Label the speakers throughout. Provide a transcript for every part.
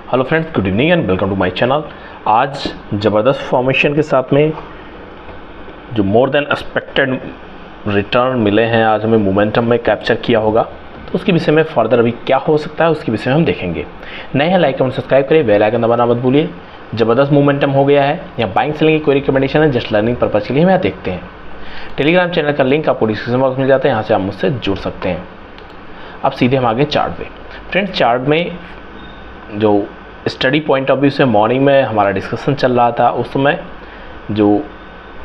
Speaker 1: Hello friends, good evening and welcome to my channel. आज ज़बरदस्त formation के साथ में जो मोर देन एक्सपेक्टेड रिटर्न मिले हैं, आज हमें मोमेंटम में कैप्चर किया होगा, तो उसके विषय में फर्दर अभी क्या हो सकता है उसके विषय में हम देखेंगे। नए हैं लाइक एंड सब्सक्राइब करिए, बेल आइकन दबाना मत भूलिए। ज़बरदस्त मोमेंटम हो गया है, यहाँ बाइंग सेलिंग की कोई रिकमेंडेशन है, जस्ट लर्निंग पर्पज़ के लिए हम यहाँ देखते हैं। टेलीग्राम चैनल का लिंक आपको डिस्क्रिप्शन बॉक्स में मिल जाता है, यहाँ से आप मुझसे जुड़ सकते हैं। अब सीधे हम आगे चार्ट पे। फ्रेंड्स, चार्ट में जो स्टडी पॉइंट ऑफ व्यू से मॉर्निंग में हमारा डिस्कशन चल रहा था, उस समय जो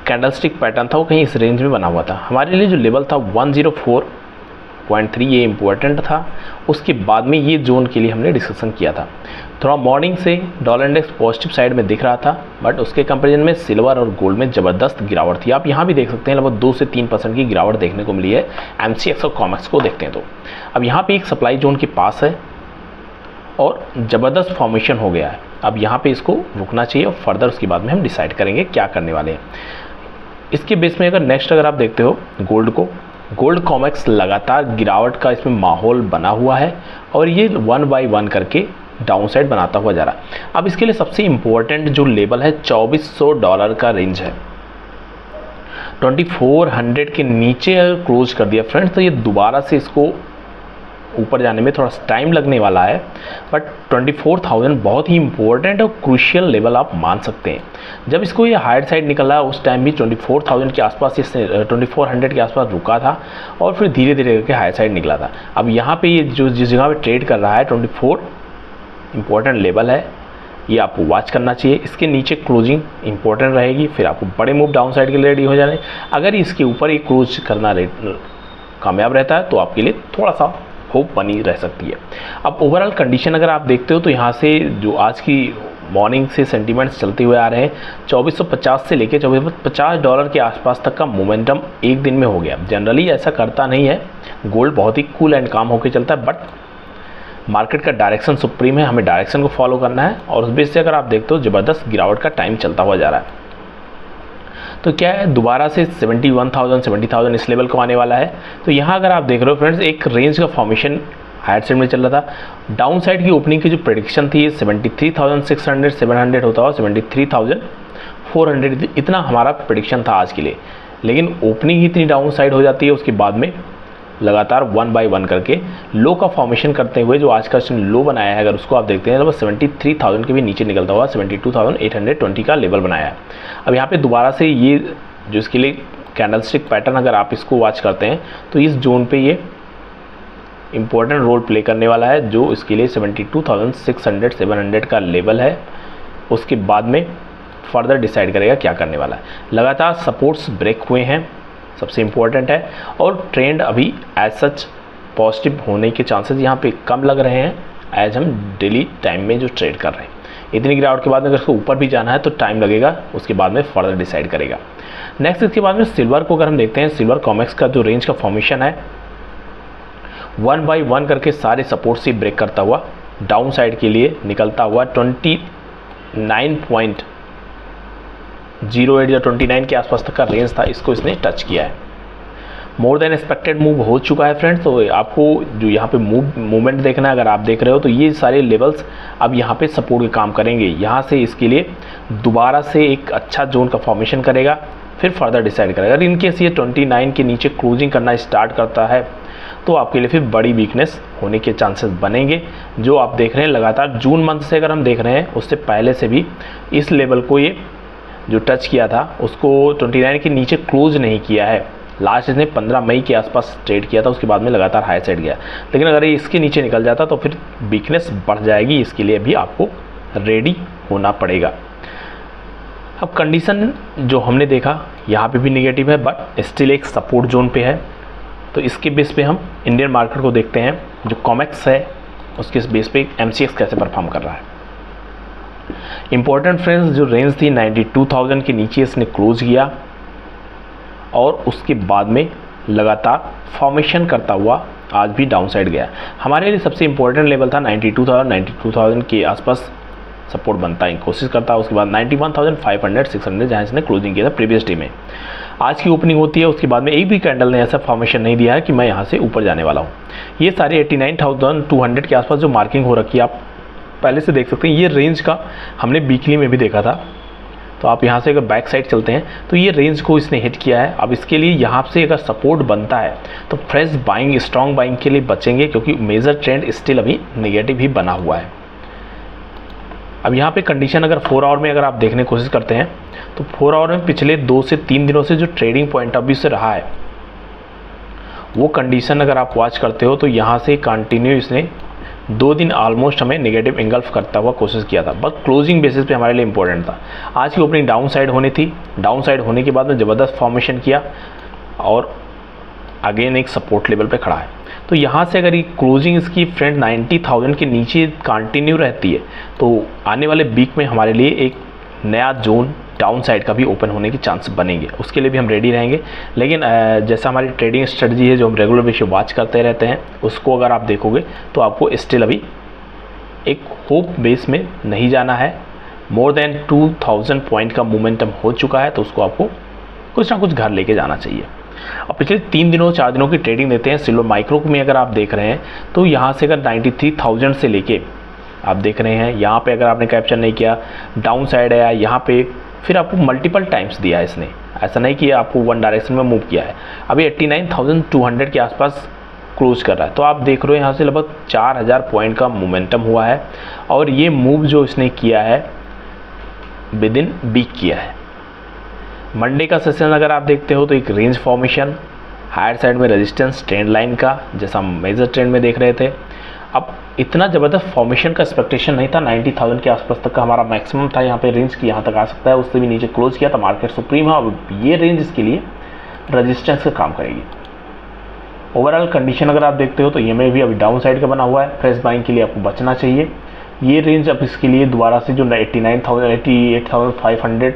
Speaker 1: कैंडलस्टिक पैटर्न था वो कहीं इस रेंज में बना हुआ था। हमारे लिए जो लेवल था 104.3 ये इम्पोर्टेंट था। उसके बाद में ये जोन के लिए हमने डिस्कशन किया था। थोड़ा मॉर्निंग से डॉलर इंडेक्स पॉजिटिव साइड में दिख रहा था, बट उसके कंपेरिजन में सिल्वर और गोल्ड में ज़बरदस्त गिरावट थी। आप यहाँ भी देख सकते हैं लगभग 2 से 3% की गिरावट देखने को मिली है। MCX और कॉमेक्स को देखते हैं तो अब यहाँ पे एक सप्लाई जोन के पास है और ज़बरदस्त फॉर्मेशन हो गया है। अब यहाँ पे इसको रुकना चाहिए और फर्दर उसके बाद में हम डिसाइड करेंगे क्या करने वाले हैं। इसके बेस में अगर आप देखते हो गोल्ड कॉमेक्स लगातार गिरावट का इसमें माहौल बना हुआ है और ये 1 बाय 1 करके डाउन साइड बनाता हुआ जा रहा है। अब इसके लिए सबसे इम्पोर्टेंट जो लेवल है $2400 का रेंज है। 2400 के नीचे अगर क्लोज कर दिया फ्रेंड्स, तो ये दोबारा से इसको ऊपर जाने में थोड़ा टाइम लगने वाला है, बट 24,000 बहुत ही इंपॉर्टेंट और क्रूशियल लेवल आप मान सकते हैं। जब इसको ये हायर साइड निकला उस टाइम भी 24,000 के आसपास, इसने 2400 के आसपास रुका था और फिर धीरे धीरे करके हायर साइड निकला था। अब यहाँ पे ये जो जिस जगह पे ट्रेड कर रहा है 24 इंपॉर्टेंट लेवल है, ये आपको वॉच करना चाहिए। इसके नीचे क्लोजिंग इंपॉर्टेंट रहेगी, फिर आपको बड़े मूव डाउन साइड के लिए रेडी हो जाने। अगर इसके ऊपर एक क्लोज करना कामयाब रहता है तो आपके लिए थोड़ा सा होप बनी रह सकती है। अब ओवरऑल कंडीशन अगर आप देखते हो तो यहाँ से जो आज की मॉर्निंग से सेंटीमेंट्स चलते हुए आ रहे हैं, 2450 से लेकर $2450 के आसपास तक का मोमेंटम एक दिन में हो गया। जनरली ऐसा करता नहीं है, गोल्ड बहुत ही कूल एंड काम होकर चलता है, बट मार्केट का डायरेक्शन सुप्रीम है, हमें डायरेक्शन को फॉलो करना है। और उस बेस से अगर आप देखते हो ज़बरदस्त गिरावट का टाइम चलता हुआ जा रहा है, तो क्या है दोबारा से 71,000 70,000 इस लेवल को आने वाला है। तो यहाँ अगर आप देख रहे हो फ्रेंड्स, एक रेंज का फॉर्मेशन हायर साइड में चल रहा था। डाउन साइड की ओपनिंग की जो प्रेडिक्शन थी 73,600 700 होता हुआ 73,400, इतना हमारा प्रेडिक्शन था आज के लिए। लेकिन ओपनिंग ही इतनी डाउन साइड हो जाती है, उसके बाद में लगातार 1 बाय 1 करके लो का फॉर्मेशन करते हुए जो आज का लो बनाया है, अगर उसको आप देखते हैं तो 73,000 के भी नीचे निकलता हुआ 72,820 का लेवल बनाया है। अब यहाँ पे दोबारा से ये जो इसके लिए कैंडलस्टिक पैटर्न अगर आप इसको वॉच करते हैं तो इस जोन पे ये इम्पोर्टेंट रोल प्ले करने वाला है, जो इसके लिए 72,600 700 का लेवल है। उसके बाद में फर्दर डिसाइड करेगा क्या करने वाला है। लगातार सपोर्ट्स ब्रेक हुए हैं, सबसे इम्पोर्टेंट है, और ट्रेंड अभी एज सच पॉजिटिव होने के चांसेस यहाँ पे कम लग रहे हैं एज हम डेली टाइम में जो ट्रेड कर रहे हैं। इतनी गिरावट के बाद में अगर इसको ऊपर भी जाना है तो टाइम लगेगा, उसके बाद में फर्दर डिसाइड करेगा। नेक्स्ट इसके बाद में सिल्वर को अगर हम देखते हैं, सिल्वर कॉमेक्स का जो रेंज का फॉर्मेशन है 1 बाय 1 करके सारे सपोर्ट से ब्रेक करता हुआ डाउन साइड के लिए निकलता हुआ 29.08 या 29 के आसपास तक का रेंज था, इसको इसने टच किया है। मोर देन एक्सपेक्टेड मूव हो चुका है फ्रेंड्स। तो आपको जो यहाँ पे मूवमेंट देखना है, अगर आप देख रहे हो तो ये सारे लेवल्स अब यहाँ पे सपोर्ट के काम करेंगे। यहाँ से इसके लिए दोबारा से एक अच्छा जोन का फॉर्मेशन करेगा, फिर फर्दर डिसाइड करेगा। अगर इनकेस ये 29 के नीचे क्लोजिंग करना स्टार्ट करता है तो आपके लिए फिर बड़ी वीकनेस होने के चांसेस बनेंगे। जो आप देख रहे हैं लगातार जून मंथ से अगर हम देख रहे हैं, उससे पहले से भी इस लेवल को ये जो टच किया था उसको 29 के नीचे क्लोज नहीं किया है। लास्ट इसने 15 मई के आसपास ट्रेड किया था, उसके बाद में लगातार हाई साइड गया। लेकिन अगर ये इसके नीचे निकल जाता तो फिर वीकनेस बढ़ जाएगी, इसके लिए भी आपको रेडी होना पड़ेगा। अब कंडीशन जो हमने देखा यहाँ पे भी नेगेटिव है, बट स्टिल एक सपोर्ट जोन पे है। तो इसके बेस पे हम इंडियन मार्केट को देखते हैं, जो कॉमेक्स है उसके बेस पे MCX कैसे परफॉर्म कर रहा है। इंपॉर्टेंट फ्रेंड्स, जो रेंज थी 92,000 के नीचे इसने क्लोज किया और उसके बाद में लगातार फॉर्मेशन करता हुआ आज भी डाउन साइड गया। हमारे लिए सबसे इंपॉर्टेंट लेवल था 92,000 के आसपास सपोर्ट बनता है, कोशिश करता है। उसके बाद 91,500 600 जहाँ इसने क्लोजिंग किया था प्रीवियस डे में। आज की ओपनिंग होती है, उसके बाद में एक भी कैंडल ने ऐसा फॉर्मेशन नहीं दिया है कि मैं यहाँ से ऊपर जाने वाला हूँ। ये सारे 89,200 के आसपास जो मार्किंग हो रखी है आप पहले से देख सकते हैं ये रेंज का हमने वीकली में भी देखा था। तो आप यहाँ से अगर बैक साइड चलते हैं तो ये रेंज को इसने हिट किया है। अब इसके लिए यहाँ से अगर सपोर्ट बनता है तो फ्रेश बाइंग, स्ट्रॉन्ग बाइंग के लिए बचेंगे, क्योंकि मेजर ट्रेंड स्टिल अभी नेगेटिव ही बना हुआ है। अब यहाँ पे कंडीशन अगर 4 आवर में अगर आप देखने की कोशिश करते हैं तो 4 आवर में पिछले 2 से 3 दिनों से जो ट्रेडिंग पॉइंट ऑफ व्यू से रहा है वो कंडीशन अगर आप वॉच करते हो तो यहाँ से कंटिन्यू इसने 2 दिन ऑलमोस्ट हमें नेगेटिव इंगल्फ करता हुआ कोशिश किया था, बस क्लोजिंग बेसिस पे हमारे लिए इंपॉर्टेंट था। आज की ओपनिंग डाउन साइड होनी थी, डाउन साइड होने के बाद में ज़बरदस्त फॉर्मेशन किया और अगेन एक सपोर्ट लेवल पे खड़ा है। तो यहाँ से अगर ये क्लोजिंग इसकी फ्रेंड 90,000 के नीचे कंटिन्यू रहती है तो आने वाले वीक में हमारे लिए एक नया जोन डाउन साइड का भी ओपन होने की चांस बनेंगे, उसके लिए भी हम रेडी रहेंगे। लेकिन जैसा हमारी ट्रेडिंग स्ट्रेटजी है जो हम रेगुलर बेसिस वॉच करते रहते हैं, उसको अगर आप देखोगे तो आपको स्टिल अभी एक होप बेस में नहीं जाना है। मोर देन 2000 पॉइंट का मोमेंटम हो चुका है तो उसको आपको कुछ ना कुछ घर लेके जाना चाहिए। अब पिछले 3 दिनों 4 दिनों की ट्रेडिंग देते हैं सिल्वर माइक्रो में अगर आप देख रहे हैं तो यहाँ से अगर 93,000 से लेके आप देख रहे हैं यहाँ पे अगर आपने कैप्चर नहीं किया, डाउन साइड है यहाँ पे, फिर आपको मल्टीपल टाइम्स दिया है इसने, ऐसा नहीं कि आपको वन डायरेक्शन में मूव किया है। अभी 89,200 के आसपास क्लोज कर रहा है। तो आप देख रहे हो यहाँ से लगभग 4,000 पॉइंट का मोमेंटम हुआ है और ये मूव जो इसने किया है विद इन वीक किया है। मंडे का सेशन अगर आप देखते हो तो एक रेंज फॉर्मेशन, हायर साइड में रेजिस्टेंस ट्रेंड लाइन का जैसा हम मेजर ट्रेंड में देख रहे थे। अब इतना ज़बरदस्त फॉर्मेशन का एक्सपेक्टेशन नहीं था, 90,000 के आसपास तक का हमारा मैक्सिमम था यहाँ पे रेंज की, यहाँ तक आ सकता है, उससे भी नीचे क्लोज किया था। मार्केट सुप्रीम है, अब ये रेंज इसके लिए रेजिस्टेंस का काम करेगी। ओवरऑल कंडीशन अगर आप देखते हो तो ये में भी अभी डाउन साइड का बना हुआ है, फ्रेश बाइंग के लिए आपको बचना चाहिए। ये रेंज अब इसके लिए दोबारा से जो 89,000, 88,500,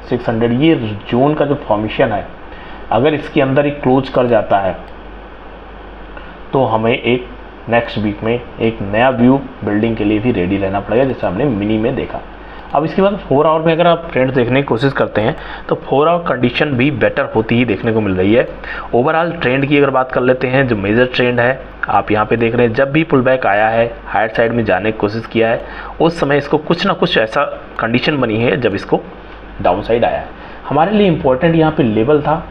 Speaker 1: 600 ये जोन का जो फॉर्मेशन है अगर इसके अंदर ही क्लोज कर जाता है तो हमें एक नेक्स्ट वीक में एक नया व्यू बिल्डिंग के लिए भी रेडी रहना पड़ेगा, जैसे हमने मिनी में देखा। अब इसके बाद 4 आवर में अगर आप ट्रेंड देखने की कोशिश करते हैं तो 4 आवर कंडीशन भी बेटर होती ही देखने को मिल रही है। ओवरऑल ट्रेंड की अगर बात कर लेते हैं, जो मेजर ट्रेंड है आप यहाँ पे देख रहे हैं, जब भी पुल बैक आया है, हायर साइड में जाने की कोशिश किया है, उस समय इसको कुछ ना कुछ ऐसा कंडीशन बनी है जब इसको डाउन साइड आया है। हमारे लिए इम्पोर्टेंट यहाँ पे लेवल था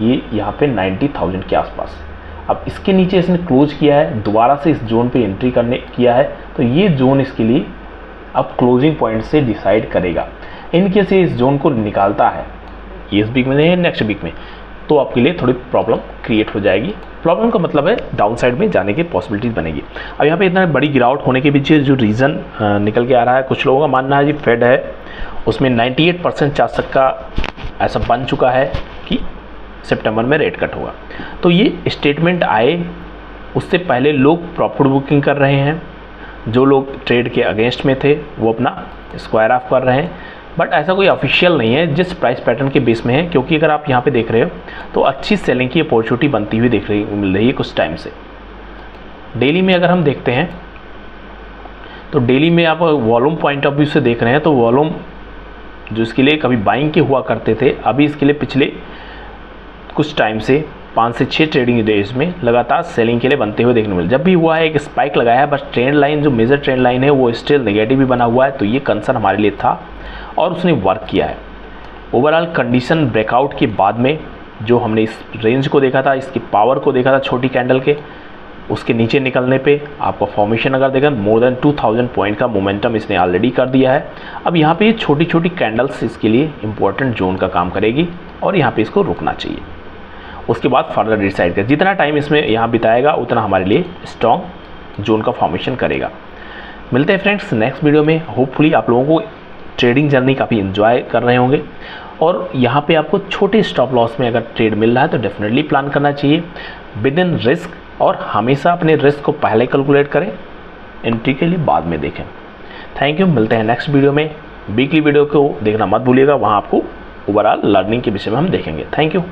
Speaker 1: ये यहाँ पे 90,000 के आसपास। अब इसके नीचे इसने क्लोज किया है, दोबारा से इस जोन पे एंट्री करने किया है, तो ये जोन इसके लिए अब क्लोजिंग पॉइंट से डिसाइड करेगा। इनकेस ये इस जोन को निकालता है, ये इस वीक में नहीं है नेक्स्ट वीक में, तो आपके लिए थोड़ी प्रॉब्लम क्रिएट हो जाएगी। प्रॉब्लम का मतलब है डाउन साइड में जाने की पॉसिबिलिटीज बनेगी। अब यहाँ पे इतना बड़ी गिरावट होने के पीछे जो रीज़न निकल के आ रहा है, कुछ लोगों का मानना है जी फेड है, उसमें 98% चांस का ऐसा बन चुका है कि सितंबर में रेट कट होगा। तो ये स्टेटमेंट आए उससे पहले लोग प्रॉफिट बुकिंग कर रहे हैं, जो लोग ट्रेड के अगेंस्ट में थे वो अपना स्क्वायर ऑफ कर रहे हैं, बट ऐसा कोई ऑफिशियल नहीं है जिस प्राइस पैटर्न के बेस में है, क्योंकि अगर आप यहाँ पे देख रहे हो तो अच्छी सेलिंग की अपॉर्चुनिटी बनती हुई मिल रही है कुछ टाइम से। डेली में अगर हम देखते हैं तो डेली में आप वॉल्यूम पॉइंट ऑफ व्यू से देख रहे हैं तो वॉल्यूम जो इसके लिए कभी बाइंग के हुआ करते थे, अभी इसके लिए पिछले कुछ टाइम से 5 से 6 ट्रेडिंग डेज में लगातार सेलिंग के लिए बनते हुए देखने मिले। जब भी हुआ है एक स्पाइक लगाया है, बस ट्रेंड लाइन जो मेजर ट्रेंड लाइन है वो स्टिल नेगेटिव भी बना हुआ है, तो ये कंसर्न हमारे लिए था और उसने वर्क किया है। ओवरऑल कंडीशन ब्रेकआउट के बाद में जो हमने इस रेंज को देखा था, इसकी पावर को देखा था छोटी कैंडल के, उसके नीचे निकलने पे आपका फॉर्मेशन अगर देखें मोर देन 2000 पॉइंट का मोमेंटम इसने ऑलरेडी कर दिया है। अब यहाँ पे ये छोटी छोटी कैंडल्स इसके लिए इंपॉर्टेंट जोन का काम करेगी और यहाँ पे इसको रुकना चाहिए। उसके बाद फर्दर डिसाइड कर, जितना टाइम इसमें यहाँ बिताएगा उतना हमारे लिए स्ट्रॉन्ग जोन का फॉर्मेशन करेगा। मिलते हैं फ्रेंड्स नेक्स्ट वीडियो में। होपफुली आप लोगों को ट्रेडिंग जर्नी काफ़ी इन्जॉय कर रहे होंगे और यहाँ पे आपको छोटे स्टॉप लॉस में अगर ट्रेड मिल रहा है तो डेफिनेटली प्लान करना चाहिए विद इन रिस्क, और हमेशा अपने रिस्क को पहले कैलकुलेट करें, एंट्री के लिए बाद में देखें। थैंक यू, मिलते हैं नेक्स्ट वीडियो में। वीकली वीडियो को देखना मत भूलिएगा, वहाँ आपको ओवरऑल लर्निंग के विषय में हम देखेंगे। Thank you.